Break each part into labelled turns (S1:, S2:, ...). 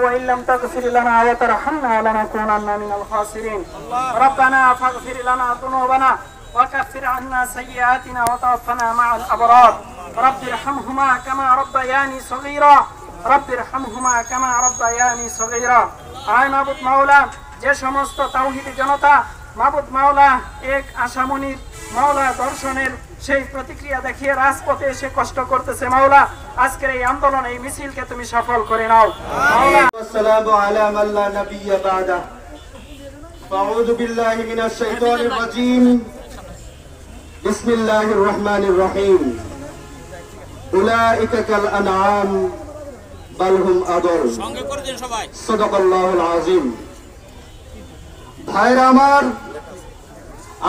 S1: وإن لم تغفر لنا وترحمنا لنكونن من الخاسرين ربنا فاغفر لنا ذنوبنا وكفر عنا سيئاتنا وتوفنا مع الأبرار رب ارحمهما كما ربياني صغيرا رب ارحمهما كما ربياني صغيرا আয় মাবুদ মাওলা যে সমস্ত তাওহীদি জনতা মাবুদ মাওলা এক আশামনির মাওলা দর্শনের সেই প্রতিক্রিয়া দেখিয়ে রাজপথে এসে কষ্ট করতেছে মাওলা আজকের এই আন্দোলন এই মিছিলকে তুমি সফল করে নাও মাওলা
S2: আসসালামু আলা মান লা নাবিয়্যা বা'দা আউযু বিল্লাহি মিনাশ শাইতানির রাজীম বিসমিল্লাহির রহমানির রহিম উলাইকা কাল আনআম বাল হুম আদল সঙ্গে করে দিন সবাই সাদাকাল্লাহুল আযীম ভাইরা আমার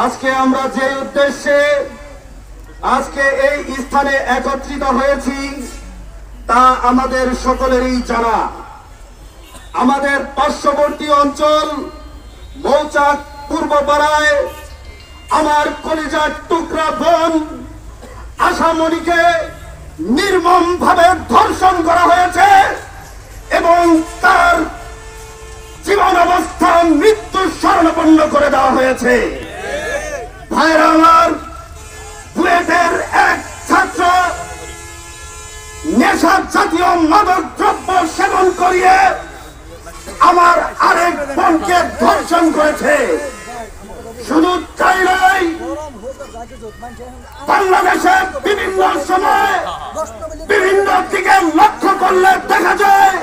S2: আজকে আমরা যে উদ্দেশ্যে আজকে এই স্থানে একত্রিত হয়েছি তা আমাদের সকলেরই জানা আমাদের পার্শ্ববর্তী অঞ্চল মৌচাক পূর্বপাড়ায় আমার কলিজার টুকরা বোন আশামণিকে নির্মমভাবে ধর্ষণ করা হয়েছে এবং তার জীবন অবস্থা মৃত্যু শরণাপন্ন করে দেওয়া হয়েছে ভাইরা আমার বুয়েটের এক ছাত্র নেশা জাতীয় মাদক দ্রব্য সেবন করিয়ে আমার আরেক বোনকে ধর্ষণ করেছে শুধু তাই নয় বাংলাদেশের বিভিন্ন সময় বিভিন্ন দিকে লক্ষ্য করলে দেখা যায়